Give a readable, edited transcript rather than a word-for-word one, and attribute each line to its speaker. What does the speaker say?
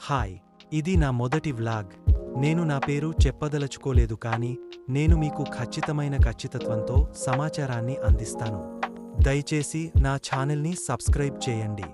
Speaker 1: Hi, ఇది నా మొదటి వ్లాగ్. నేను నా పేరు చెప్పదలుచుకోలేదు, కానీ నేను మీకు ఖచ్చితత్వంతో సమాచారాన్ని అందిస్తాను. దయచేసి నా ఛానల్ని సబ్స్క్రైబ్ చేయండి.